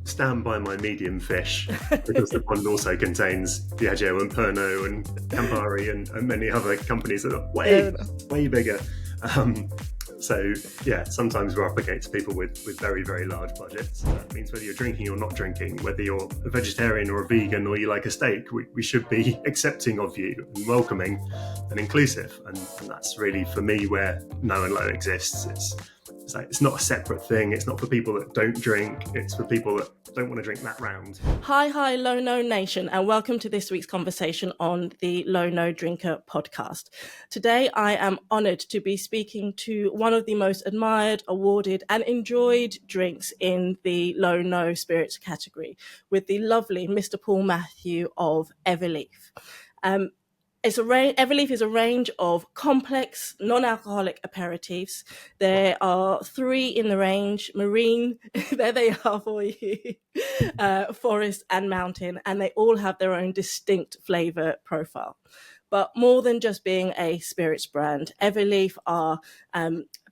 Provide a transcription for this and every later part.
stand by my medium fish because the pond also contains Diageo and Pernod and Campari and many other companies that are way bigger. So yeah, sometimes we're up against people with very, very large budgets. That means whether you're drinking or not drinking, whether you're a vegetarian or a vegan or you like a steak, we should be accepting of you and welcoming and inclusive. And that's really, for me, where No and Low exists. It's not a separate thing. It's not for people that don't drink. It's for people that don't want to drink that round. Hi, Low No Nation, and welcome to this week's conversation on the Low No Drinker podcast. Today, I am honoured to be speaking to one of the most admired, awarded, and enjoyed drinks in the Low No spirits category, with the lovely Mr. Paul Mathew of Everleaf. Everleaf is a range of complex, non-alcoholic aperitifs. There are 3 in the range: marine, there they are for you, forest and mountain, and they all have their own distinct flavour profile. But more than just being a spirits brand, Everleaf are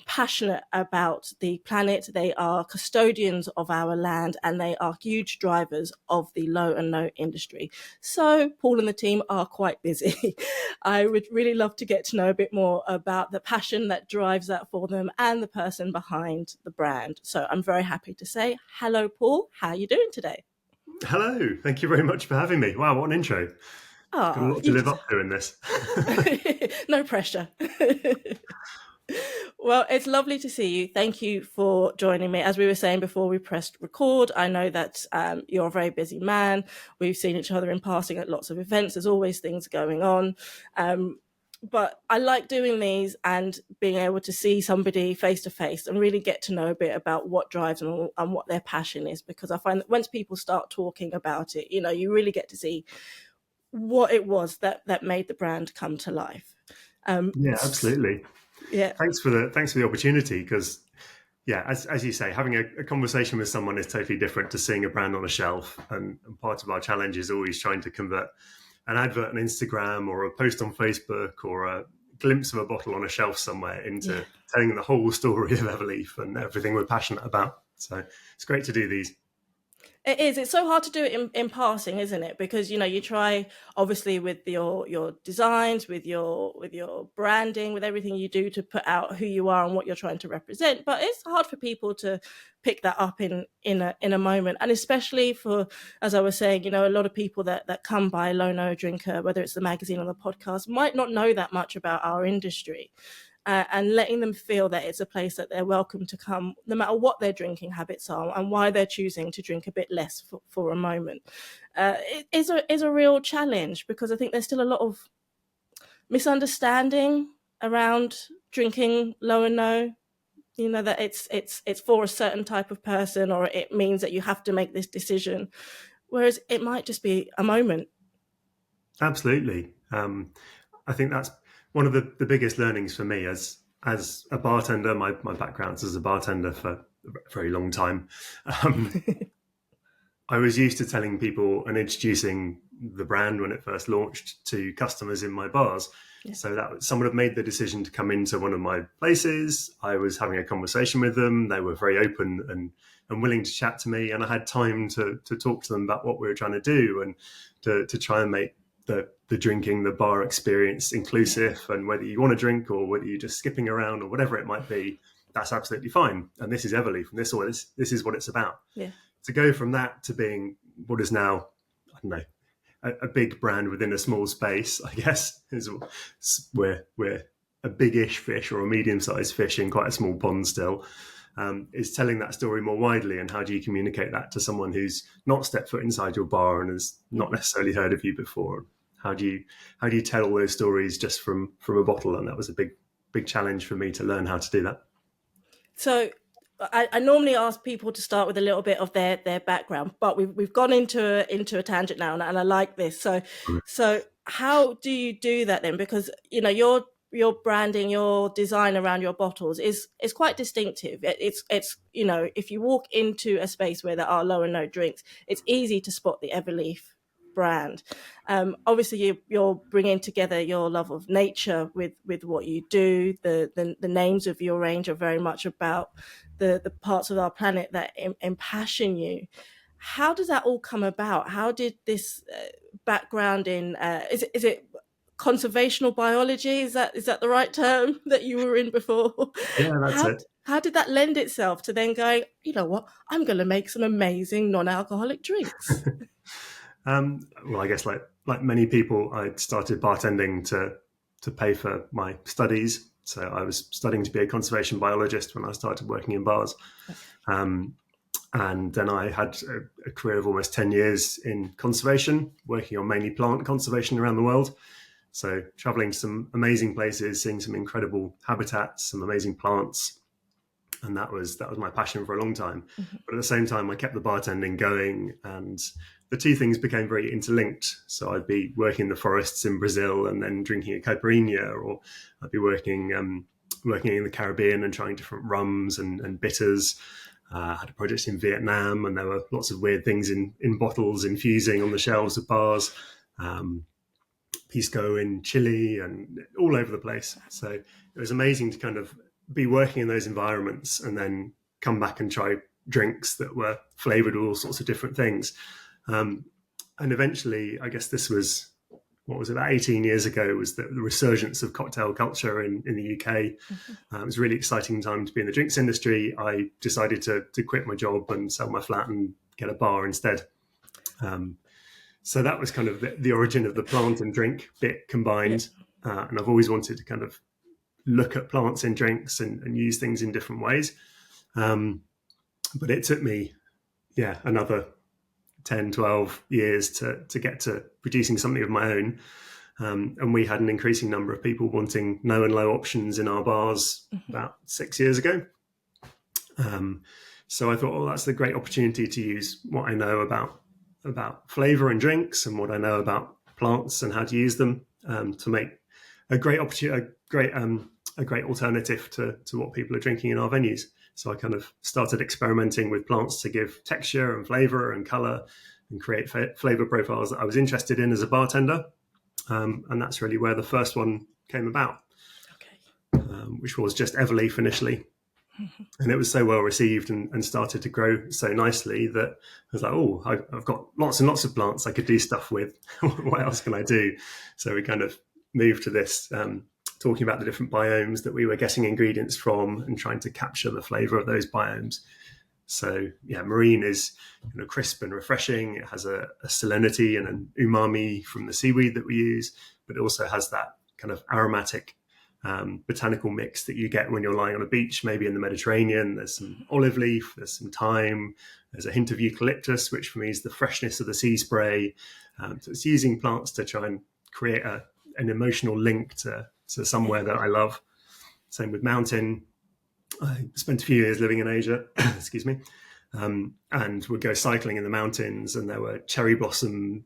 passionate about the planet. They are custodians of our land, and they are huge drivers of the low and no industry. So Paul and the team are quite busy. I would really love to get to know a bit more about the passion that drives that for them and the person behind the brand. So I'm very happy to say hello, Paul. How are you doing today? Hello. Thank you very much for having me. Wow, what an intro. Got a lot to live up to in this. No pressure. Well, it's lovely to see you. Thank you for joining me. As we were saying before we pressed record, I know that you're a very busy man. We've seen each other in passing at lots of events. There's always things going on. But I like doing these and being able to see somebody face to face and really get to know a bit about what drives them and what their passion is, because I find that once people start talking about it, you really get to see what it was that made the brand come to life. Yeah, absolutely. Yeah. Thanks for the opportunity, because yeah, as you say, having a conversation with someone is totally different to seeing a brand on a shelf. And part of our challenge is always trying to convert an advert on Instagram or a post on Facebook or a glimpse of a bottle on a shelf somewhere into telling the whole story of Everleaf and everything we're passionate about. So it's great to do these. It is. It's so hard to do it in passing, isn't it? Because you try, obviously, with your designs, with your branding, with everything you do to put out who you are and what you're trying to represent. But it's hard for people to pick that up in a moment, and especially for, as I was saying, a lot of people that come by Low No Drinker, whether it's the magazine or the podcast, might not know that much about our industry. And letting them feel that it's a place that they're welcome to come, no matter what their drinking habits are and why they're choosing to drink a bit less for a moment. It is a real challenge, because I think there's still a lot of misunderstanding around drinking low and no. That it's for a certain type of person, or it means that you have to make this decision, whereas it might just be a moment. Absolutely. I think that's one of the biggest learnings for me as a bartender. My background's as a bartender for a very long time. I was used to telling people and introducing the brand when it first launched to customers in my bars. Yeah. So that someone had made the decision to come into one of my places. I was having a conversation with them. They were very open and willing to chat to me, and I had time to talk to them about what we were trying to do and to try and make the drinking, the bar experience inclusive. And whether you want to drink or whether you're just skipping around or whatever it might be, that's absolutely fine. And this is Everleaf, and this is what it's about. Yeah. To go from that to being what is now, I don't know, a big brand within a small space, I guess, is we're a big-ish fish or a medium-sized fish in quite a small pond still, is telling that story more widely. And how do you communicate that to someone who's not stepped foot inside your bar and has not necessarily heard of you before? How do you tell all those stories just from a bottle? And that was a big challenge for me to learn how to do that. So I normally ask people to start with a little bit of their background, but we've gone into a tangent now, and I like this. So how do you do that then? Because your branding, your design around your bottles is quite distinctive. It's if you walk into a space where there are low and no drinks, it's easy to spot the Everleaf brand. Obviously you're bringing together your love of nature with what you do. The names of your range are very much about the parts of our planet that impassion you. How does that all come about? How did this background in is it conservational biology? Is that the right term that you were in before? Yeah, that's How it. how did that lend itself to then going, you know what, I'm going to make some amazing non-alcoholic drinks? Well, I guess like many people, I started bartending to pay for my studies. So I was studying to be a conservation biologist when I started working in bars. Okay. And then I had a career of almost 10 years in conservation, working on mainly plant conservation around the world. So traveling to some amazing places, seeing some incredible habitats, some amazing plants. And that was my passion for a long time. Mm-hmm. But at the same time, I kept the bartending going, and the two things became very interlinked. So I'd be working in the forests in Brazil and then drinking a caipirinha, or I'd be working in the Caribbean and trying different rums and bitters. I had a project in Vietnam, and there were lots of weird things in bottles infusing on the shelves of bars. Pisco in Chile and all over the place. So it was amazing to kind of be working in those environments and then come back and try drinks that were flavored with all sorts of different things. And eventually, I guess this was, what was it, about 18 years ago, was the resurgence of cocktail culture in the UK. Mm-hmm. It was a really exciting time to be in the drinks industry. I decided to quit my job and sell my flat and get a bar instead. So that was kind of the origin of the plant and drink bit combined. And I've always wanted to kind of look at plants in drinks and use things in different ways. But it took me, another 10, 12 years to get to producing something of my own. And we had an increasing number of people wanting no and low options in our bars about 6 years ago. So I thought, well, that's a great opportunity to use what I know about flavor and drinks and what I know about plants and how to use them to make a great opportunity, a great alternative to what people are drinking in our venues. So I kind of started experimenting with plants to give texture and flavor and color and create flavor profiles that I was interested in as a bartender. And that's really where the first one came about, which was just Everleaf initially. And it was so well received and started to grow so nicely that I was like, oh, I've got lots and lots of plants I could do stuff with. What else can I do? So we kind of moved to this, talking about the different biomes that we were getting ingredients from and trying to capture the flavor of those biomes. So marine is crisp and refreshing. It has a salinity and an umami from the seaweed that we use, but it also has that kind of aromatic botanical mix that you get when you're lying on a beach, maybe in the Mediterranean. There's some olive leaf, there's some thyme, there's a hint of eucalyptus, which for me is the freshness of the sea spray. So it's using plants to try and create an emotional link to somewhere that I love. Same with mountain. I spent a few years living in Asia, excuse me, and would go cycling in the mountains, and there were cherry blossom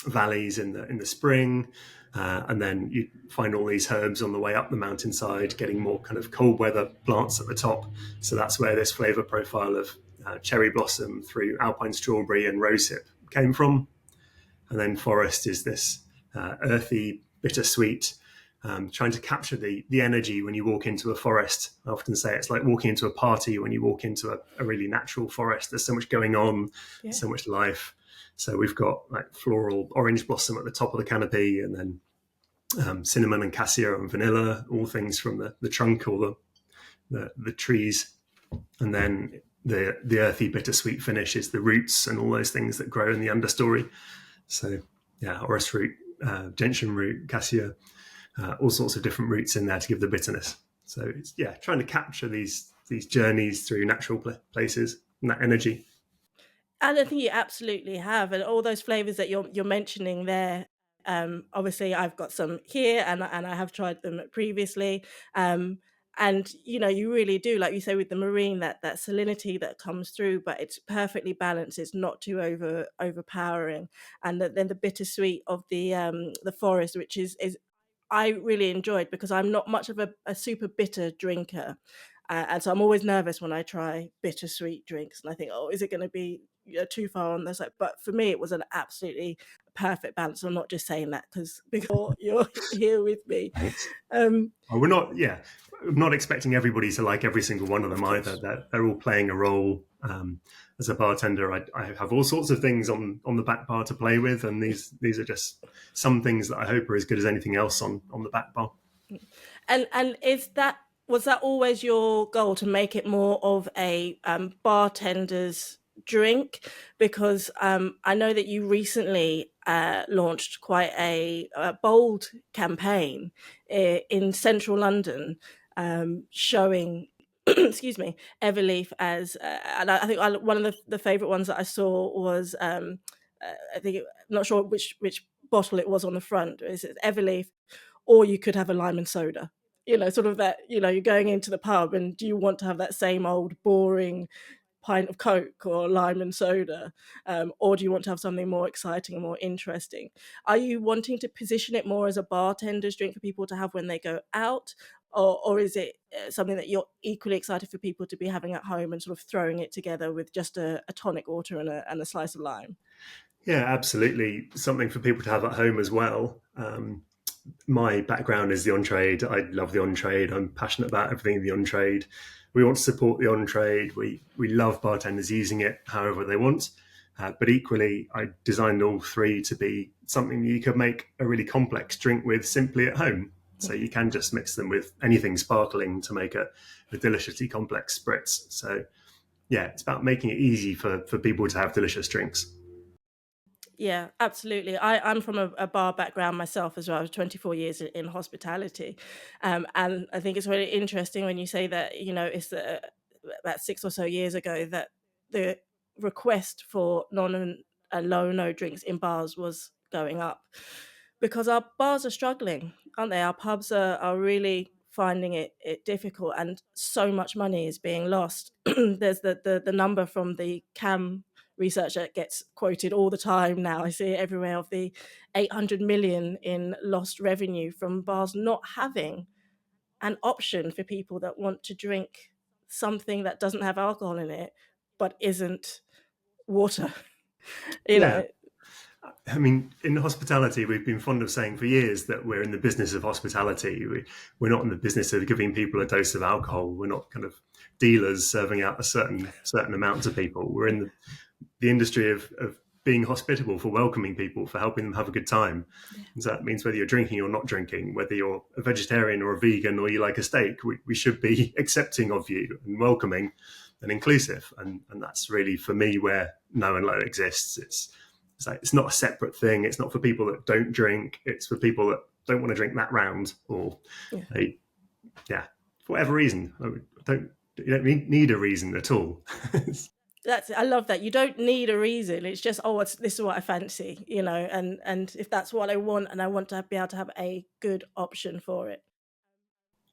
valleys in the spring. And then you find all these herbs on the way up the mountainside, getting more kind of cold weather plants at the top. So that's where this flavor profile of cherry blossom through alpine strawberry and rosehip came from. And then forest is this earthy, bittersweet, trying to capture the energy when you walk into a forest. I often say it's like walking into a party when you walk into a really natural forest. There's so much going on, so much life. So we've got like floral orange blossom at the top of the canopy, and then cinnamon and cassia and vanilla, all things from the trunk or the trees. And then the earthy bittersweet finish is the roots and all those things that grow in the understory. So orris root, gentian root, cassia, all sorts of different roots in there to give the bitterness. So it's trying to capture these journeys through natural places and that energy. And I think you absolutely have, and all those flavors that you're mentioning there. Obviously, I've got some here, and I have tried them previously. And you really do, like you say, with the marine, that salinity that comes through, but it's perfectly balanced. It's not too overpowering, and then the bittersweet of the forest, which is I really enjoyed, because I'm not much of a super bitter drinker. And so I'm always nervous when I try bittersweet drinks, and I think, oh, is it going to be too far on the side? But for me, it was an absolutely perfect balance. I'm not just saying that because you're here with me. Thanks. We're not, I'm not expecting everybody to like every single one of them either. They're all playing a role. As a bartender, I have all sorts of things on the back bar to play with, and these are just some things that I hope are as good as anything else on the back bar. And was that always your goal, to make it more of a bartender's drink? Because I know that you recently launched quite a bold campaign in central London, showing excuse me, Everleaf as and I think one of the favorite ones that I saw was I'm not sure which bottle it was on the front. It's Everleaf, or you could have a lime and soda. Sort of that, you're going into the pub and do you want to have that same old boring pint of Coke or lime and soda, or do you want to have something more exciting and more interesting? Are you wanting to position it more as a bartender's drink for people to have when they go out, or is it something that you're equally excited for people to be having at home and sort of throwing it together with just a tonic water and a slice of lime? Yeah, absolutely. Something for people to have at home as well. My background is the on-trade. I love the on-trade. I'm passionate about everything in the on-trade. We want to support the on-trade. We love bartenders using it however they want. But equally, I designed all three to be something you could make a really complex drink with simply at home. So you can just mix them with anything sparkling to make a deliciously complex spritz. So yeah, it's about making it easy for people to have delicious drinks. Yeah, absolutely. I'm from a bar background myself as well. I was 24 years in hospitality. And I think it's really interesting when you say that, it's about 6 or so years ago that the request for non and low no drinks in bars was going up, because our bars are struggling, aren't they? Our pubs are really finding it difficult, and so much money is being lost. There's the number from the CAM research that gets quoted all the time now. I see it everywhere, of the 800 million in lost revenue from bars not having an option for people that want to drink something that doesn't have alcohol in it but isn't water. Yeah. I mean, in hospitality, we've been fond of saying for years that we're in the business of hospitality. We're not in the business of giving people a dose of alcohol. We're not kind of dealers serving out a certain amount to people. We're in the industry of being hospitable, for welcoming people, for helping them have a good time. Yeah. And so that means whether you're drinking or not drinking, whether you're a vegetarian or a vegan, or you like a steak, we should be accepting of you and welcoming and inclusive. And that's really, for me, where no and low exists. It's not a separate thing. It's not for people that don't drink. It's for people that don't want to drink that round, or for whatever reason. You don't need a reason at all. I love that. You don't need a reason. It's just, this is what I fancy, and if that's what I want, and I want to be able to have a good option for it.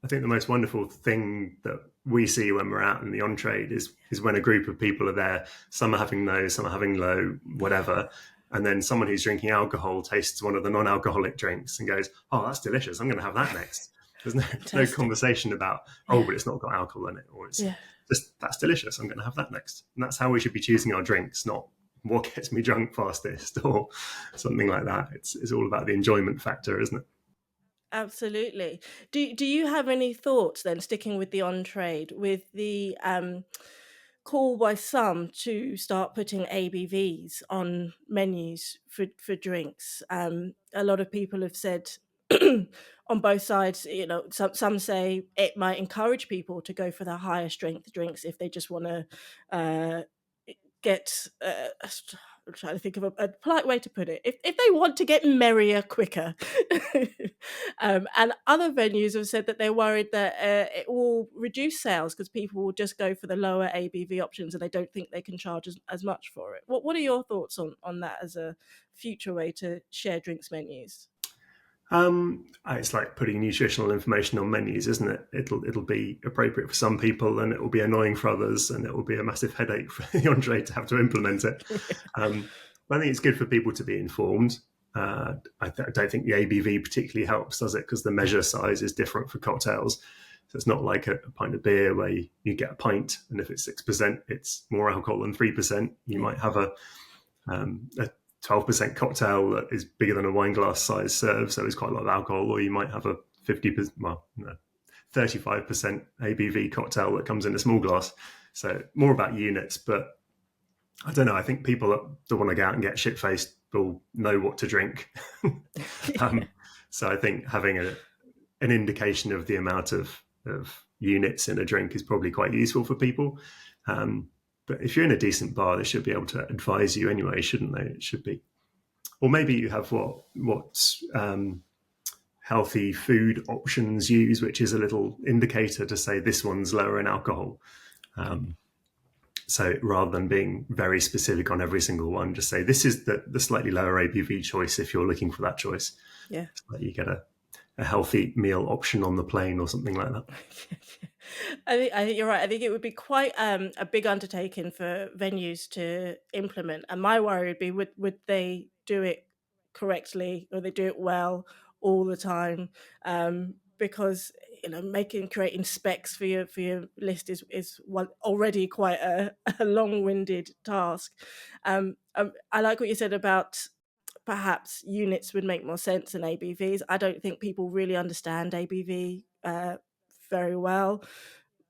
I think the most wonderful thing that we see when we're out in the on-trade is when a group of people are there. Some are having no, some are having low, whatever. And then someone who's drinking alcohol tastes one of the non-alcoholic drinks and goes, oh, that's delicious, I'm going to have that next. There's no conversation about, but it's not got alcohol in it, or it's just, that's delicious, I'm going to have that next. And that's how we should be choosing our drinks, not what gets me drunk fastest or something like that. It's all about the enjoyment factor, isn't it? Absolutely. Do you have any thoughts then, sticking with the on-trade, with the call by some to start putting ABVs on menus for drinks? A lot of people have said on both sides, some say it might encourage people to go for the higher strength drinks if they just want to get I'm trying to think of a polite way to put it. If they want to get merrier quicker. And other venues have said that they're worried that it will reduce sales because people will just go for the lower ABV options and they don't think they can charge as much for it. What are your thoughts on that as a future way to share drinks menus? It's like putting nutritional information on menus, isn't it? It'll be appropriate for some people and it will be annoying for others, and it will be a massive headache for the entree to have to implement it. But I think it's good for people to be informed. I don't think the ABV particularly helps, does it? Because the measure size is different for cocktails. So it's not like a pint of beer where you get a pint, and if it's 6%, it's more alcohol than 3%. You might have a 12% cocktail that is bigger than a wine glass size serve, so it's quite a lot of alcohol, or you might have a 35% ABV cocktail that comes in a small glass. So more about units, but I don't know. I think people that want to go out and get shit-faced will know what to drink. So I think having an indication of the amount of units in a drink is probably quite useful for people. But if you're in a decent bar, they should be able to advise you anyway, shouldn't they? It should be. Or maybe you have what healthy food options use, which is a little indicator to say this one's lower in alcohol. So rather than being very specific on every single one, just say this is the slightly lower ABV choice if you're looking for that choice. Yeah. So that you get a healthy meal option on the plane or something like that. I think you're right. I think it would be quite a big undertaking for venues to implement. And my worry would be, would they do it correctly, or they do it well all the time? Because creating specs for your list is already quite a long-winded task. I like what you said about perhaps units would make more sense than ABVs. I don't think people really understand ABV very well.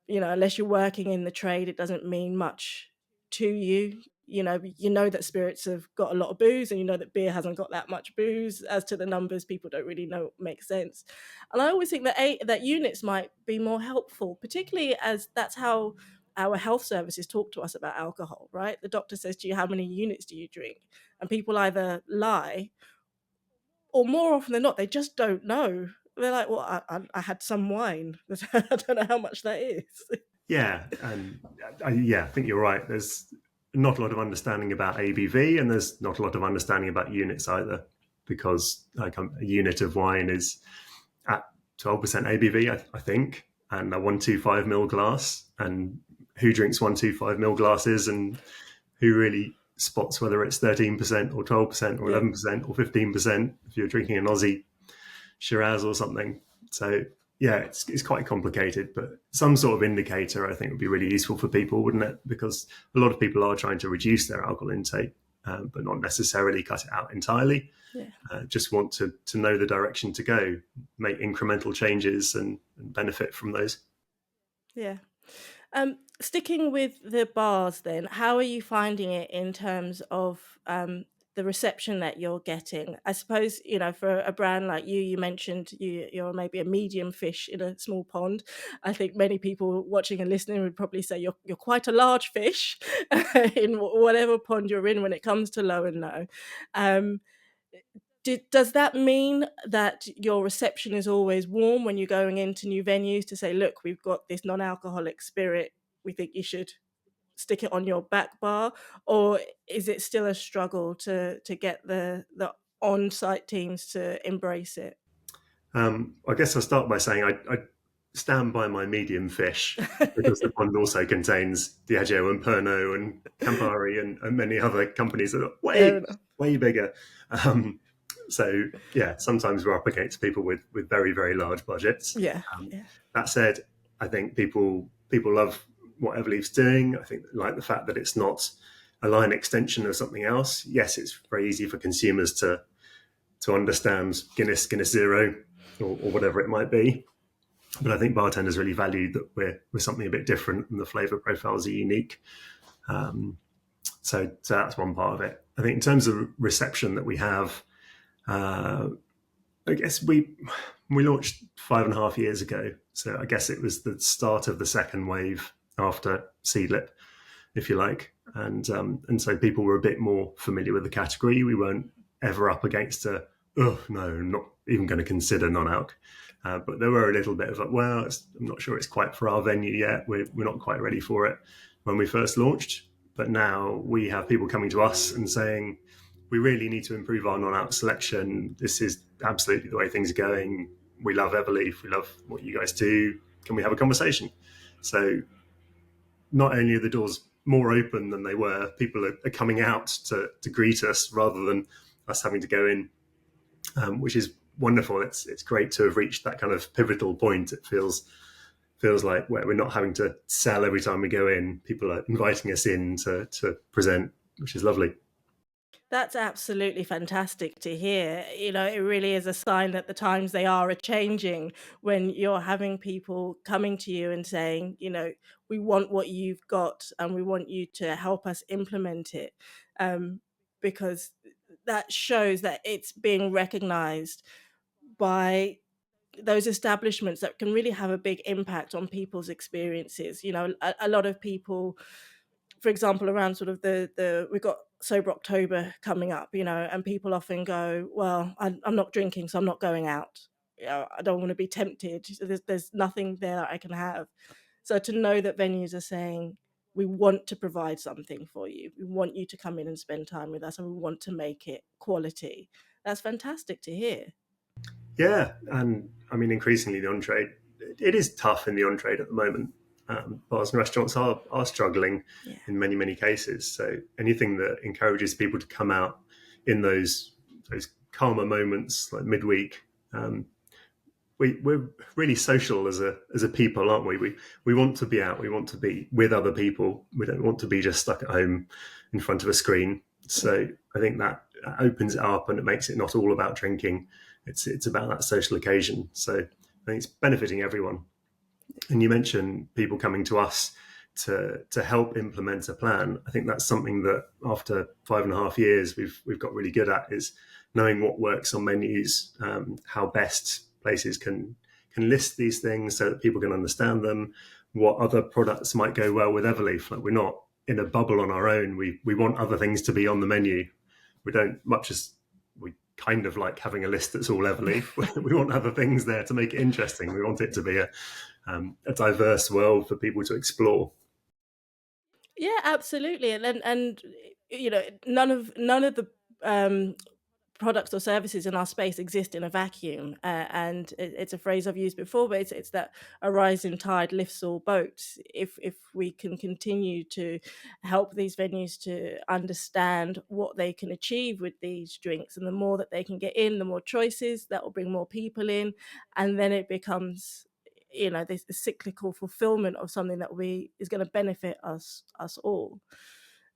Unless you're working in the trade, it doesn't mean much to you. You know that spirits have got a lot of booze, and you know that beer hasn't got that much booze. As to the numbers, people don't really know what makes sense. And I always think that units might be more helpful, particularly as that's how our health services talk to us about alcohol, right? The doctor says to you, how many units do you drink? And people either lie, or more often than not, they just don't know. They're like, well, I had some wine. I don't know how much that is. Yeah, and I think you're right. There's not a lot of understanding about ABV, and there's not a lot of understanding about units either, because like a unit of wine is at 12% ABV, I think, and a 125 ml glass. And who drinks 125 ml glasses, and who really spots whether it's 13% or 12% or 11% or 15% if you're drinking an Aussie Shiraz or something. So yeah, it's quite complicated, but some sort of indicator I think would be really useful for people, wouldn't it? Because a lot of people are trying to reduce their alcohol intake, but not necessarily cut it out entirely. Just want to know the direction to go, make incremental changes and benefit from those. Yeah. Sticking with the bars then, how are you finding it in terms of the reception that you're getting? I suppose, for a brand like you mentioned you're maybe a medium fish in a small pond. I think many people watching and listening would probably say you're quite a large fish in whatever pond you're in when it comes to low and no. Does that mean that your reception is always warm when you're going into new venues to say, look, we've got this non-alcoholic spirit, we think you should stick it on your back bar? Or is it still a struggle to get the on-site teams to embrace it? I guess I'll start by saying I stand by my medium fish, because the pond also contains Diageo and Pernod and Campari and many other companies that are way bigger. So yeah, sometimes we're up against people with very, very large budgets. That said, I think people love what Everleaf's doing. I think like the fact that it's not a line extension of something else. Yes, it's very easy for consumers to understand Guinness Zero or whatever it might be. But I think bartenders really value that we're something a bit different, and the flavour profiles are unique. So that's one part of it. I think in terms of reception that we have, I guess we launched 5.5 years ago. So I guess it was the start of the second wave after Seedlip, if you like. And so people were a bit more familiar with the category. We weren't ever up against no, I'm not even going to consider non-alc. But there were a little bit of I'm not sure it's quite for our venue yet. We're not quite ready for it when we first launched. But now we have people coming to us and saying, we really need to improve our non-alc selection. This is absolutely the way things are going. We love Everleaf. We love what you guys do. Can we have a conversation? So not only are the doors more open than they were, people are coming out to greet us rather than us having to go in, which is wonderful. It's great to have reached that kind of pivotal point. It feels feels like we're not having to sell every time we go in. People are inviting us in to present, which is lovely. That's absolutely fantastic to hear. You know, it really is a sign that the times they are changing when you're having people coming to you and saying, you know, we want what you've got and we want you to help us implement it. Because that shows that it's being recognized by those establishments that can really have a big impact on people's experiences. You know, a lot of people, for example, around sort of we've got Sober October coming up, you know, and people often go, well, I'm not drinking, so I'm not going out. You know, I don't want to be tempted. There's nothing there I can have. So to know that venues are saying, we want to provide something for you. We want you to come in and spend time with us, and we want to make it quality. That's fantastic to hear. Yeah, and I mean, increasingly the on-trade, it is tough in the on-trade at the moment. Bars and restaurants are struggling in many cases. So anything that encourages people to come out in those calmer moments, like midweek, we're really social as a people, aren't we? We want to be out. We want to be with other people. We don't want to be just stuck at home in front of a screen. So I think that opens it up and it makes it not all about drinking. It's about that social occasion. So I think it's benefiting everyone. And you mentioned people coming to us to help implement a plan. I think that's something that after 5.5 years we've got really good at, is knowing what works on menus, how best places can list these things so that people can understand them, what other products might go well with Everleaf. Like, we're not in a bubble on our own. We want other things to be on the menu. We don't, much as we kind of like having a list that's all Everleaf, we want other things there to make it interesting. We want it to be a diverse world for people to explore. Yeah, absolutely. And you know, none of the products or services in our space exist in a vacuum. And it's a phrase I've used before, but it's that a rising tide lifts all boats. If we can continue to help these venues to understand what they can achieve with these drinks, and the more that they can get in, the more choices, that will bring more people in, and then it becomes, you know, this cyclical fulfillment of something that is going to benefit us all.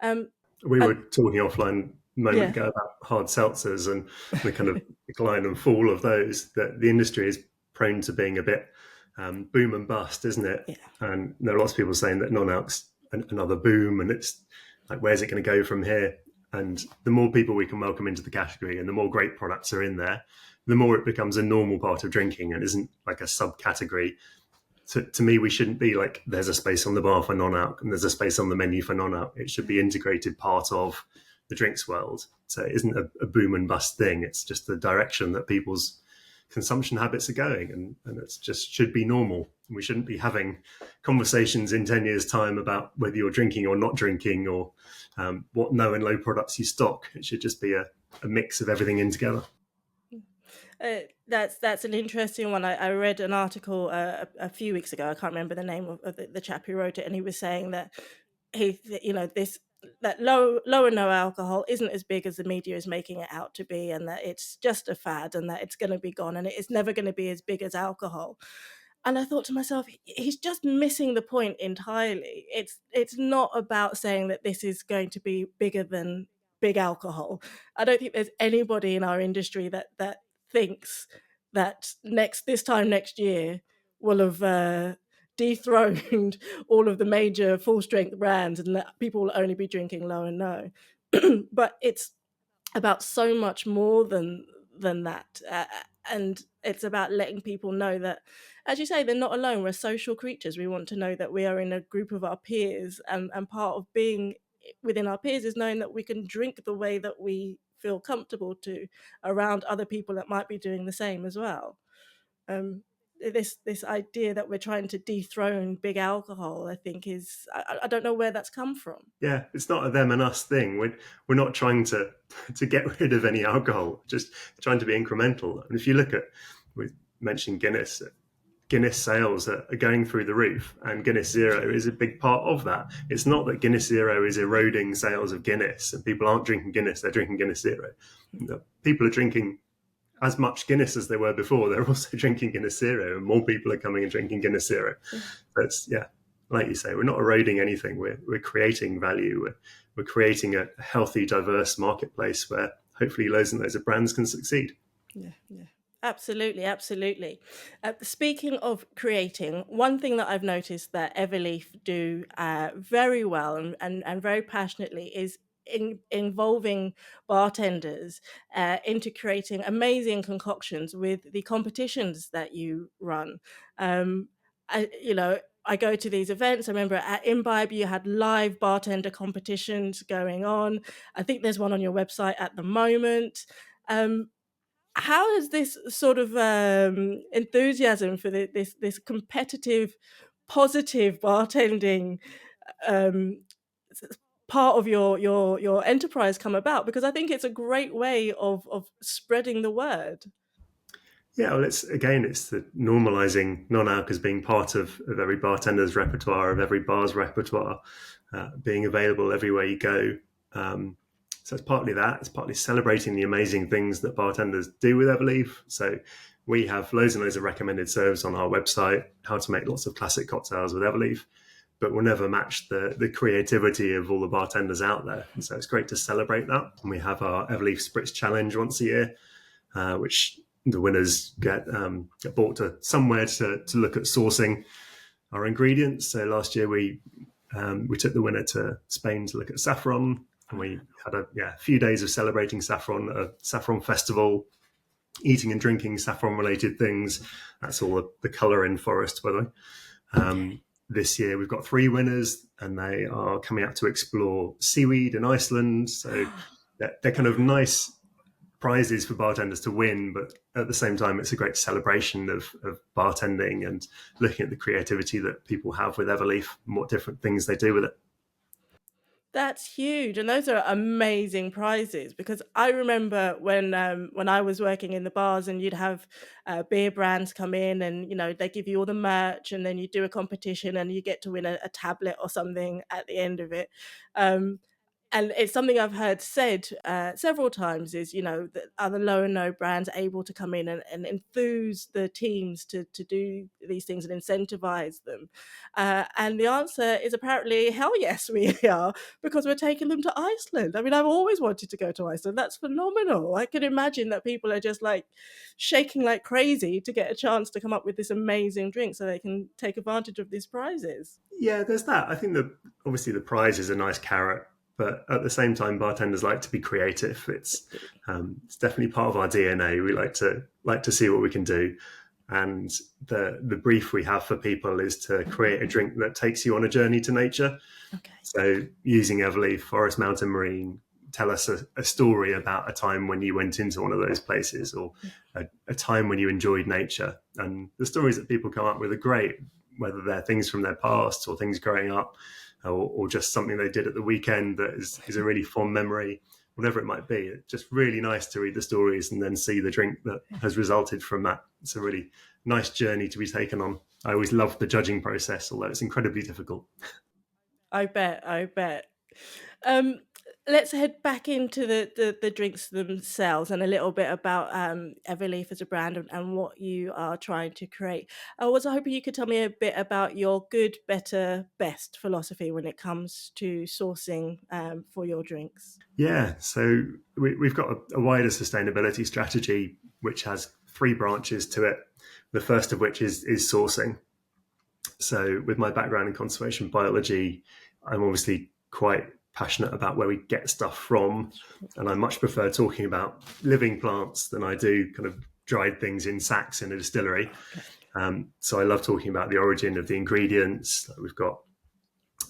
We were talking offline a moment ago about hard seltzers and the kind of decline and fall of those. That the industry is prone to being a bit boom and bust, isn't it? Yeah. And there are lots of people saying that non-alc's another boom, and it's like, where's it going to go from here? And the more people we can welcome into the category and the more great products are in there, the more it becomes a normal part of drinking and isn't like a subcategory. To me, we shouldn't be like, there's a space on the bar for non-alc and there's a space on the menu for non-alc. It should be integrated part of the drinks world. So it isn't a boom and bust thing. It's just the direction that people's consumption habits are going, and it's just should be normal. We shouldn't be having conversations in 10 years' time about whether you're drinking or not drinking, or what no and low products you stock. It should just be a mix of everything in together. That's an interesting one. I read an article a few weeks ago. I can't remember the name of the chap who wrote it, and he was saying that that low and no alcohol isn't as big as the media is making it out to be, and that it's just a fad, and that it's going to be gone, and it's never going to be as big as alcohol. And I thought to myself, he's just missing the point entirely. It's not about saying that this is going to be bigger than big alcohol. I don't think there's anybody in our industry that thinks that this time next year will have dethroned all of the major full strength brands, and that people will only be drinking low and no. But it's about so much more than that, and it's about letting people know that, as you say, they're not alone. We're social creatures. We want to know that we are in a group of our peers, and part of being within our peers is knowing that we can drink the way that we feel comfortable to around other people that might be doing the same as well. This idea that we're trying to dethrone big alcohol, I think, is I don't know where that's come from. Yeah, it's not a them and us thing. We're not trying to get rid of any alcohol, just trying to be incremental. And if you look at, we mentioned Guinness sales are going through the roof, and Guinness Zero is a big part of that. It's not that Guinness Zero is eroding sales of Guinness and people aren't drinking Guinness, they're drinking Guinness Zero. People are drinking as much Guinness as they were before. They're also drinking Guinness Zero, and more people are coming and drinking Guinness Zero. That's, like you say, we're not eroding anything. We're creating value. We're creating a healthy, diverse marketplace where hopefully loads and loads of brands can succeed. Yeah. Absolutely, absolutely. Speaking of creating, one thing that I've noticed that Everleaf do very well and very passionately is involving bartenders into creating amazing concoctions with the competitions that you run. I go to these events. I remember at Imbibe, you had live bartender competitions going on. I think there's one on your website at the moment. How has this sort of enthusiasm for this competitive, positive bartending part of your enterprise come about? Because I think it's a great way of spreading the word. Yeah, well, it's the normalizing non-alc as being part of every bartender's repertoire, of every bar's repertoire, being available everywhere you go. So it's partly that. It's partly celebrating the amazing things that bartenders do with Everleaf. So we have loads and loads of recommended serves on our website, how to make lots of classic cocktails with Everleaf, but we'll never match the creativity of all the bartenders out there. And so it's great to celebrate that. And we have our Everleaf Spritz Challenge once a year, which the winners get brought to somewhere to look at sourcing our ingredients. So last year we took the winner to Spain to look at saffron, and we had a few days of celebrating saffron at a saffron festival, eating and drinking saffron related things. That's all the colour in forest, by the way. This year we've got 3 winners, and they are coming out to explore seaweed in Iceland. So they're kind of nice prizes for bartenders to win, but at the same time it's a great celebration of bartending and looking at the creativity that people have with Everleaf and what different things they do with it. That's huge, and those are amazing prizes, because I remember when I was working in the bars, and you'd have beer brands come in, and they give you all the merch, and then you do a competition, and you get to win a tablet or something at the end of it. And it's something I've heard said several times is, that are the low and no brands able to come in and enthuse the teams to do these things and incentivize them? And the answer is apparently, hell yes, we are, because we're taking them to Iceland. I mean, I've always wanted to go to Iceland. That's phenomenal. I can imagine that people are just like shaking like crazy to get a chance to come up with this amazing drink so they can take advantage of these prizes. Yeah, there's that. I think that obviously the prize is a nice carrot, but at the same time, bartenders like to be creative. It's definitely part of our DNA. We like to see what we can do, and the brief we have for people is to create a drink that takes you on a journey to nature. Okay. So using Everleaf, Forest Mountain Marine, tell us a story about a time when you went into one of those places, or a time when you enjoyed nature. And the stories that people come up with are great, whether they're things from their past or things growing up, or just something they did at the weekend that is a really fond memory, whatever it might be. It's just really nice to read the stories and then see the drink that has resulted from that. It's a really nice journey to be taken on. I always love the judging process, although it's incredibly difficult. I bet. Let's head back into the drinks themselves and a little bit about Everleaf as a brand and what you are trying to create. I was hoping you could tell me a bit about your good, better, best philosophy when it comes to sourcing for your drinks. Yeah, so we've got a wider sustainability strategy, which has 3 branches to it. The first of which is sourcing. So with my background in conservation biology, I'm obviously quite passionate about where we get stuff from, and I much prefer talking about living plants than I do kind of dried things in sacks in a distillery. So I love talking about the origin of the ingredients. We've got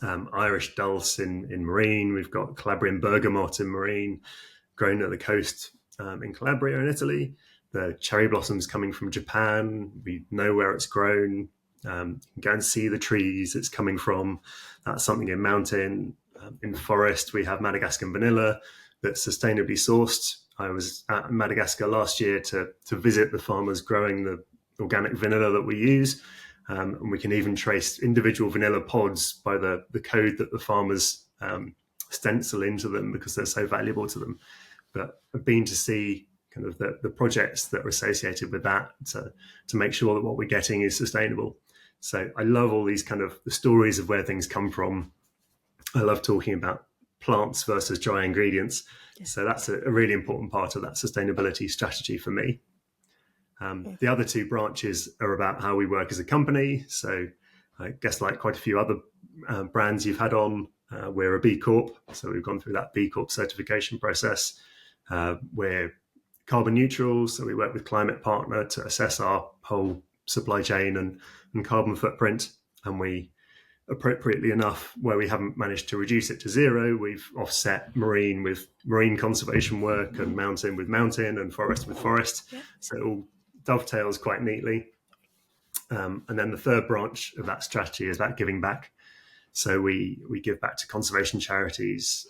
Irish dulse in marine, we've got Calabrian bergamot in marine, grown at the coast in Calabria in Italy. The cherry blossoms coming from Japan, we know where it's grown. You can go and see the trees it's coming from. That's something in mountain. In forest, we have Madagascan vanilla that's sustainably sourced. I was at Madagascar last year to visit the farmers growing the organic vanilla that we use. And we can even trace individual vanilla pods by the code that the farmers stencil into them because they're so valuable to them. But I've been to see kind of the projects that are associated with that to make sure that what we're getting is sustainable. So I love all these kind of the stories of where things come from. I love talking about plants versus dry ingredients. Yeah. So that's a really important part of that sustainability strategy for me. The other two branches are about how we work as a company. So I guess like quite a few other brands you've had on, we're a B-corp. So we've gone through that B-corp certification process. We're carbon neutral. So we work with Climate Partner to assess our whole supply chain and carbon footprint. And we, appropriately enough, where we haven't managed to reduce it to zero, we've offset marine with marine conservation work and mountain with mountain and forest with forest. Yeah. So it all dovetails quite neatly. And then the third branch of that strategy is about giving back. So we give back to conservation charities,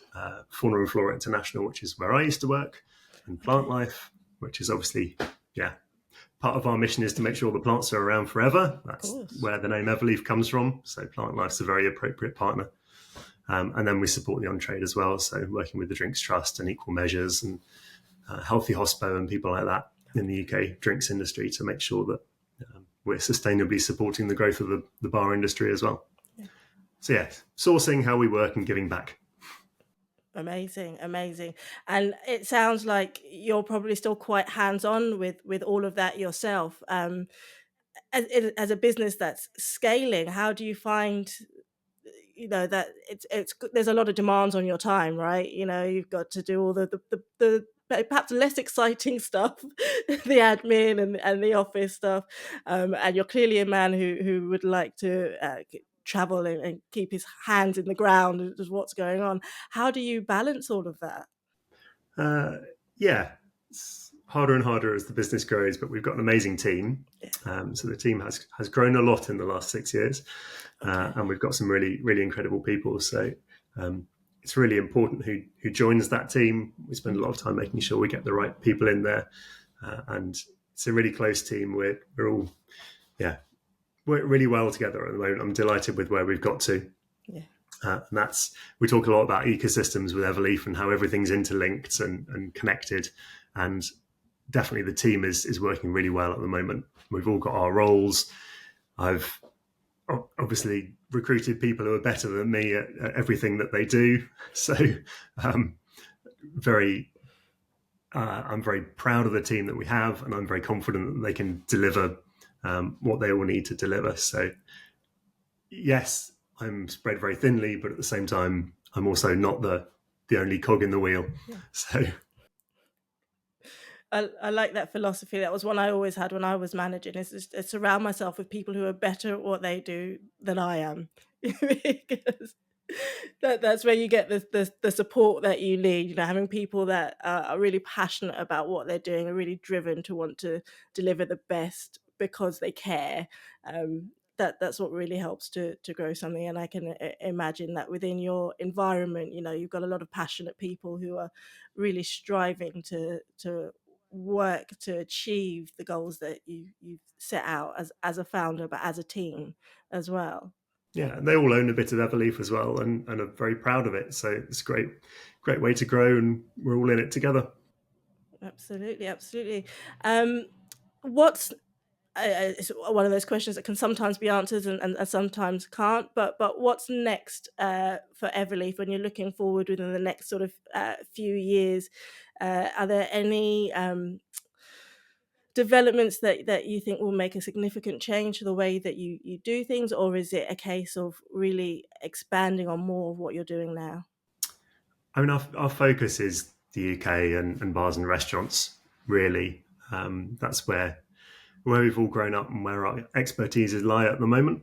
Fauna and Flora International, which is where I used to work, and Plant Life, which is obviously, part of our mission is to make sure the plants are around forever. That's where the name Everleaf comes from. So Plant Life's a very appropriate partner. And then we support the on-trade as well. So working with the Drinks Trust and Equal Measures and Healthy Hospo and people like that in the UK drinks industry to make sure that we're sustainably supporting the growth of the bar industry as well. Yeah. So sourcing, how we work, and giving back. Amazing. And it sounds like you're probably still quite hands-on with all of that yourself. As a business that's scaling, how do you find, that it's there's a lot of demands on your time, right? You've got to do all the perhaps less exciting stuff, the admin and the office stuff, and you're clearly a man who would like to travel and keep his hands in the ground as what's going on. How do you balance all of that? It's harder and harder as the business grows, but we've got an amazing team. So the team has grown a lot in the last 6 years, and we've got some really, really incredible people. So it's really important who joins that team. We spend a lot of time making sure we get the right people in there, and it's a really close team. We're all, work really well together at the moment. I'm delighted with where we've got to. And we talk a lot about ecosystems with Everleaf and how everything's interlinked and connected. And definitely the team is working really well at the moment. We've all got our roles. I've obviously recruited people who are better than me at everything that they do. So I'm very proud of the team that we have, and I'm very confident that they can deliver what they all need to deliver. So yes, I'm spread very thinly, but at the same time, I'm also not the only cog in the wheel. So I like that philosophy. That was one I always had when I was managing, is to surround myself with people who are better at what they do than I am. Because that's where you get the support that you need. Having people that are really passionate about what they're doing, are really driven to want to deliver the best because they care. That's what really helps to grow something. And I can imagine that within your environment, you've got a lot of passionate people who are really striving to work to achieve the goals that you've set out as a founder, but as a team as well. Yeah, and they all own a bit of Everleaf as well, and are very proud of it. So it's a great way to grow, and we're all in it together. Absolutely. What's it's one of those questions that can sometimes be answered and sometimes can't. But what's next for Everleaf when you're looking forward within the next sort of few years? Are there any developments that you think will make a significant change to the way that you do things, or is it a case of really expanding on more of what you're doing now? I mean, our focus is the UK and bars and restaurants, really. That's where we've all grown up and where our expertise lie at the moment.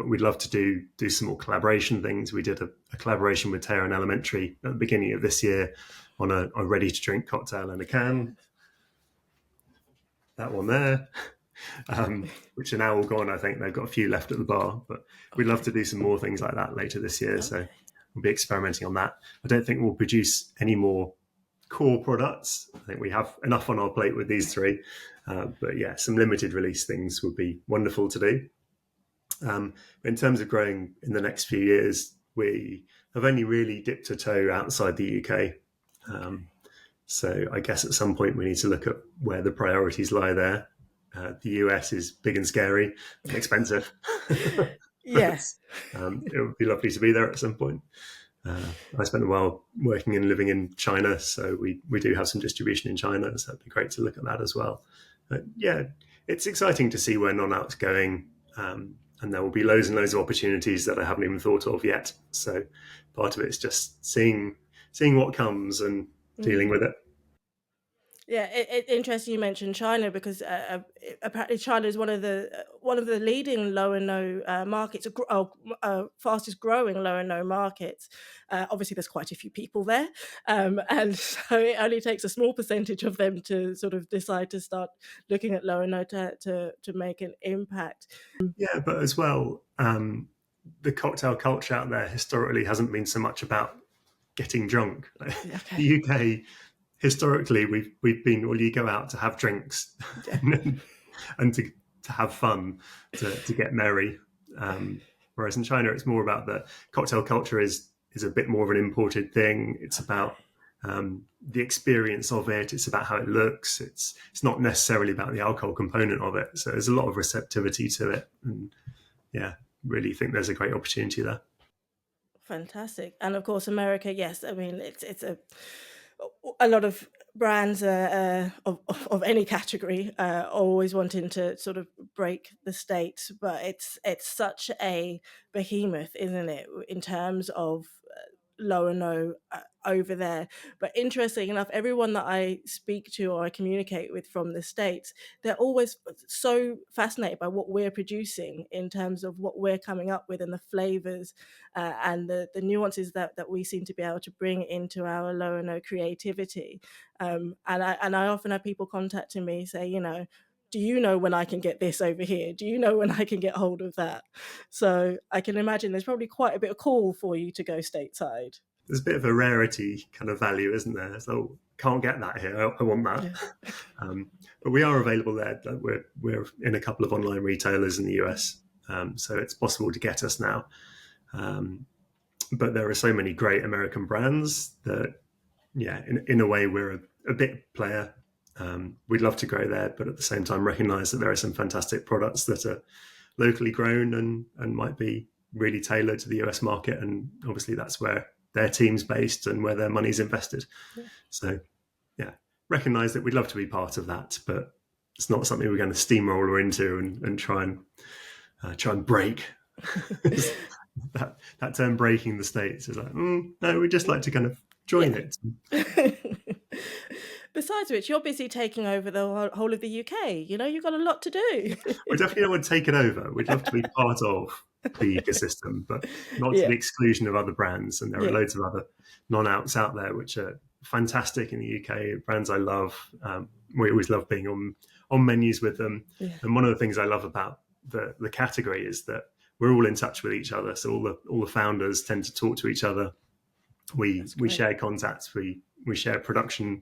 We'd love to do some more collaboration things. We did a collaboration with Teheran Elementary at the beginning of this year on a ready-to-drink cocktail in a can. That one there, which are now all gone. I think they've got a few left at the bar, but we'd love to do some more things like that later this year. So we'll be experimenting on that. I don't think we'll produce any more core products. I think we have enough on our plate with these three. But yeah, some limited release things would be wonderful to do. In terms of growing in the next few years, we have only really dipped a toe outside the UK. So I guess at some point we need to look at where the priorities lie there. The US is big and scary and expensive. Yeah. It would be lovely to be there at some point. I spent a while working and living in China, so we do have some distribution in China, so it'd be great to look at that as well. But yeah, it's exciting to see where non-alc's going, and there will be loads and loads of opportunities that I haven't even thought of yet. So part of it is just seeing what comes and dealing with it. Yeah, it's interesting you mentioned China because apparently China is one of the leading low and no markets, fastest growing low and no markets. Obviously, there's quite a few people there, and so it only takes a small percentage of them to sort of decide to start looking at low and no to make an impact. Yeah, but as well, the cocktail culture out there historically hasn't been so much about getting drunk. Okay. The UK, historically, we've been, well, you go out to have drinks and to have fun, to get merry. Whereas in China, it's more about the cocktail culture is a bit more of an imported thing. It's about the experience of it. It's about how it looks. It's not necessarily about the alcohol component of it. So there's a lot of receptivity to it, and yeah, really think there's a great opportunity there. Fantastic. And of course, America, yes, I mean, it's a lot of brands of any category always wanting to sort of break the States, but it's such a behemoth, isn't it, in terms of low and no over there. But interesting enough, everyone that I speak to or I communicate with from the States, they're always so fascinated by what we're producing in terms of what we're coming up with and the flavors and the nuances that we seem to be able to bring into our low and no creativity. And I often have people contacting me say, do you know when I can get this over here? Do you know when I can get hold of that? So I can imagine there's probably quite a bit of call for you to go stateside. There's a bit of a rarity kind of value, isn't there? So can't get that here. I want that. Yeah. But we are available there. We're in a couple of online retailers in the US, so it's possible to get us now. But there are so many great American brands that, yeah, in a way, we're a bit player. We'd love to grow there, but at the same time, recognize that there are some fantastic products that are locally grown and might be really tailored to the US market. And obviously, that's where their team's based and where their money's invested. Yeah. So, yeah, recognize that we'd love to be part of that, but it's not something we're going to steamroller into and try and break. that term "breaking the States" is like, no, we'd just like to kind of join it. Besides which, you're busy taking over the whole of the UK. You've got a lot to do. We definitely don't want to take it over. We'd love to be part of the ecosystem, but not to the exclusion of other brands. And there are loads of other non-alcs out there which are fantastic in the UK, brands I love. We always love being on menus with them. Yeah. And one of the things I love about the category is that we're all in touch with each other. So all the founders tend to talk to each other. We share contacts. We share production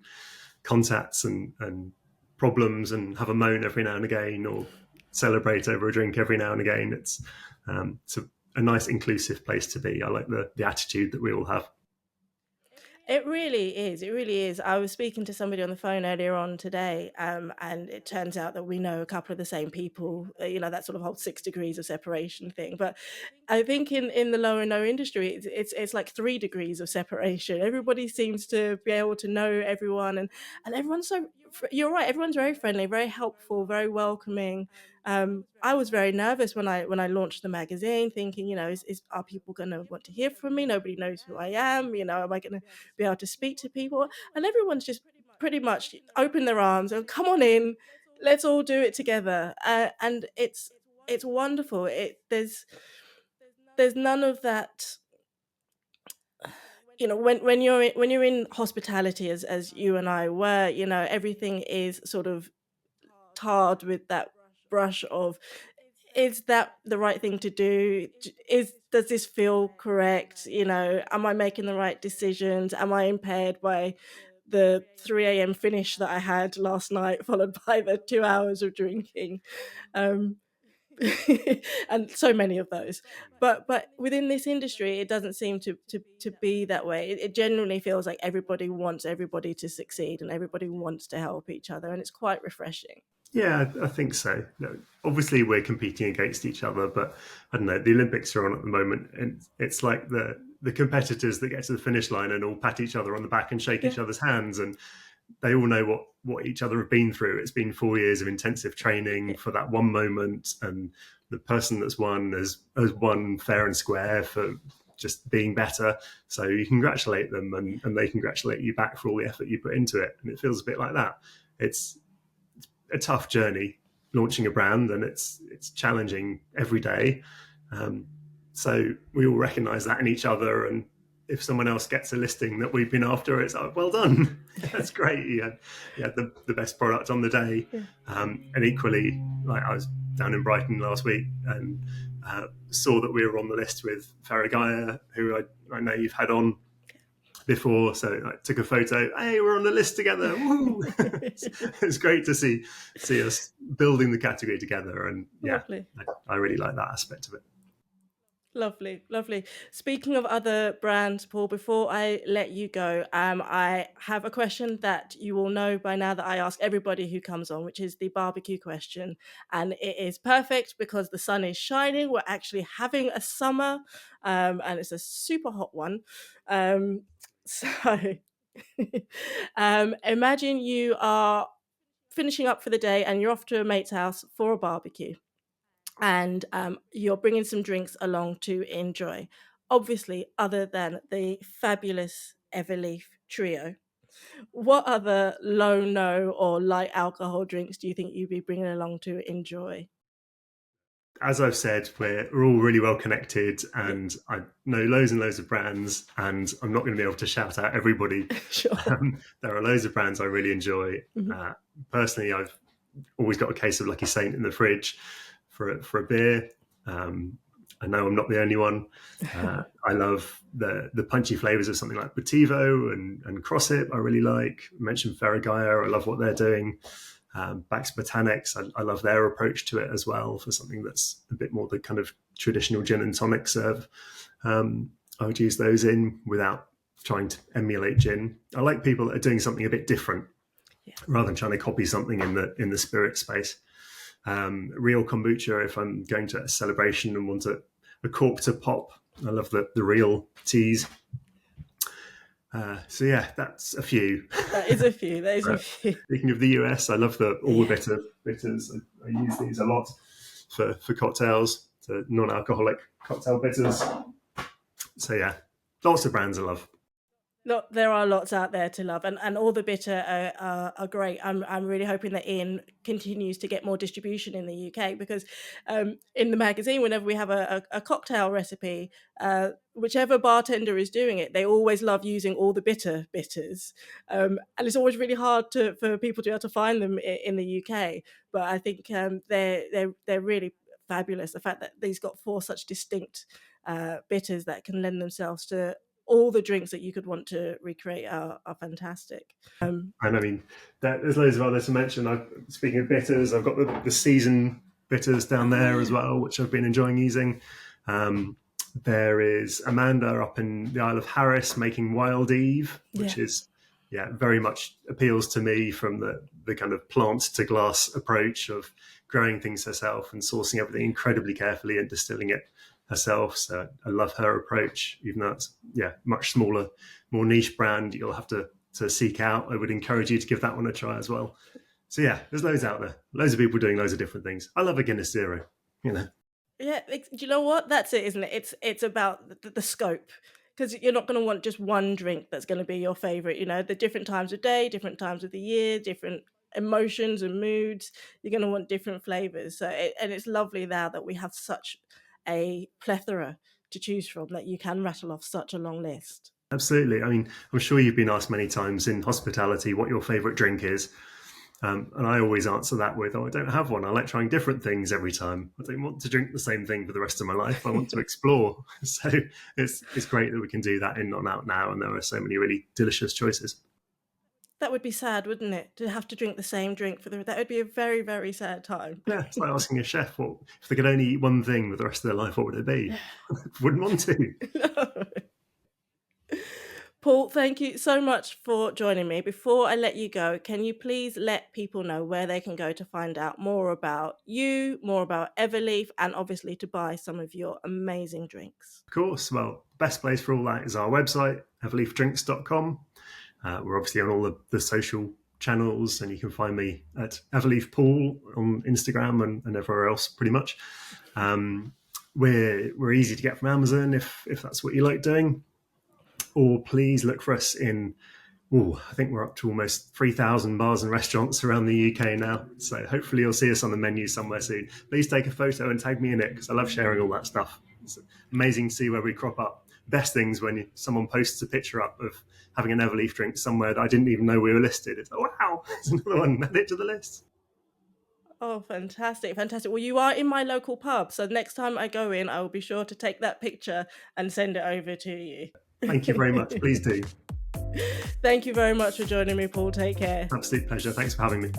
contacts and problems, and have a moan every now and again, or celebrate over a drink every now and again. It's a nice inclusive place to be. I like the attitude that we all have. It really is. It really is. I was speaking to somebody on the phone earlier on today, and it turns out that we know a couple of the same people, that sort of whole 6 degrees of separation thing. But I think in the low and no industry, it's like 3 degrees of separation. Everybody seems to be able to know everyone, and everyone's so, you're right, everyone's very friendly, very helpful, very welcoming. I was very nervous when I launched the magazine, thinking, are people going to want to hear from me? Nobody knows who I am. Am I going to be able to speak to people? And everyone's just pretty much opened their arms and come on in, let's all do it together. And it's wonderful. There's none of that. When you're in hospitality, as you and I were, everything is sort of tarred with that brush of, is that the right thing to do? Does this feel correct? Am I making the right decisions? Am I impaired by the 3 a.m. finish that I had last night, followed by the 2 hours of drinking? and so many of those. But within this industry, it doesn't seem to be that way. It genuinely feels like everybody wants everybody to succeed, and everybody wants to help each other, and it's quite refreshing. Yeah, I think so. No, obviously, we're competing against each other, but I don't know. The Olympics are on at the moment, and it's like the competitors that get to the finish line and all pat each other on the back and shake each other's hands, and they all know what each other have been through. It's been 4 years of intensive training for that one moment, and the person that's won has won fair and square for just being better. So you congratulate them, and they congratulate you back for all the effort you put into it. And it feels a bit like that. It's a tough journey launching a brand, and it's challenging every day. So we all recognize that in each other, and if someone else gets a listing that we've been after, it's like, well done. That's great. You had the best product on the day. And equally, like, I was down in Brighton last week and saw that we were on the list with Faragaya, who I know you've had on before, so I took a photo. Hey, we're on the list together. Woo! It's great to see us building the category together, and I really like that aspect of it. Lovely. Speaking of other brands, Paul, before I let you go, I have a question that you all know by now that I ask everybody who comes on, which is the barbecue question. And it is perfect because the sun is shining. We're actually having a summer, and it's a super hot one. So imagine you are finishing up for the day and you're off to a mate's house for a barbecue. And you're bringing some drinks along to enjoy, obviously, other than the fabulous Everleaf trio. What other low, no, or light alcohol drinks do you think you'd be bringing along to enjoy? As I've said, we're all really well connected, and I know loads and loads of brands, and I'm not going to be able to shout out everybody. Sure. There are loads of brands I really enjoy. Personally, I've always got a case of Lucky Saint in the fridge for a beer. I know I'm not the only one. I love the punchy flavors of something like Botivo and Crosship. I really like. I mentioned Faragaya. I love what they're doing. Back's Botanics. I love their approach to it as well, for something that's a bit more the kind of traditional gin and tonic serve. I would use those in without trying to emulate gin. I like people that are doing something a bit different rather than trying to copy something in the spirit space. Real kombucha if I'm going to a celebration and want a cork to pop. I love the real teas. So yeah, that's a few. That is a few. Speaking of the US, I love all the bitters. I use these a lot for cocktails, the non-alcoholic cocktail bitters. So yeah, lots of brands I love. Look, there are lots out there to love, and all the bitter are great. I'm really hoping that Ian continues to get more distribution in the UK, because in the magazine, whenever we have a cocktail recipe, whichever bartender is doing it, they always love using all the bitters, and it's always really hard for people to be able to find them in the UK. But I think they're really fabulous. The fact that these got 4 such distinct bitters that can lend themselves to all the drinks that you could want to recreate are fantastic. And I mean, there's loads of others to mention. Speaking of bitters, I've got the season bitters down there as well, which I've been enjoying using. There is Amanda up in the Isle of Harris making Wild Eve, which is very much appeals to me, from the kind of plant to glass approach of growing things herself and sourcing everything incredibly carefully and distilling it herself. So I love her approach, even though it's much smaller, more niche brand you'll have to seek out. I would encourage you to give that one a try as well. So yeah, there's loads out there, loads of people doing loads of different things. I love a Guinness Zero, Yeah, do you know what? That's it, isn't it? It's about the scope, because you're not going to want just one drink that's going to be your favorite. The different times of day, different times of the year, different emotions and moods. You're going to want different flavors. So and it's lovely now that we have such a plethora to choose from, that you can rattle off such a long list. Absolutely. I mean, I'm sure you've been asked many times in hospitality what your favorite drink is. And I always answer that with, I don't have one. I like trying different things every time. I don't want to drink the same thing for the rest of my life. I want to explore. So it's great that we can do that in Not Out now, and there are so many really delicious choices. That would be sad, wouldn't it? To have to drink the same drink that would be a very, very sad time. Yeah, it's like asking a chef, what if they could only eat one thing for the rest of their life, what would it be? Wouldn't want to. No. Paul, thank you so much for joining me. Before I let you go, can you please let people know where they can go to find out more about you, more about Everleaf, and obviously to buy some of your amazing drinks? Of course. Well, best place for all that is our website, everleafdrinks.com. We're obviously on all the social channels, and you can find me at Everleaf Paul on Instagram and everywhere else pretty much. We're easy to get from Amazon if that's what you like doing. Or please look for us in, I think we're up to almost 3,000 bars and restaurants around the UK now. So hopefully you'll see us on the menu somewhere soon. Please take a photo and tag me in it, because I love sharing all that stuff. It's amazing to see where we crop up. Best things when someone posts a picture up of having an Everleaf drink somewhere that I didn't even know we were listed. It's like, wow, there's another one, add it to the list. Oh, fantastic, fantastic. Well, you are in my local pub, so next time I go in, I will be sure to take that picture and send it over to you. Thank you very much. Please do. Thank you very much for joining me, Paul. Take care. Absolute pleasure. Thanks for having me.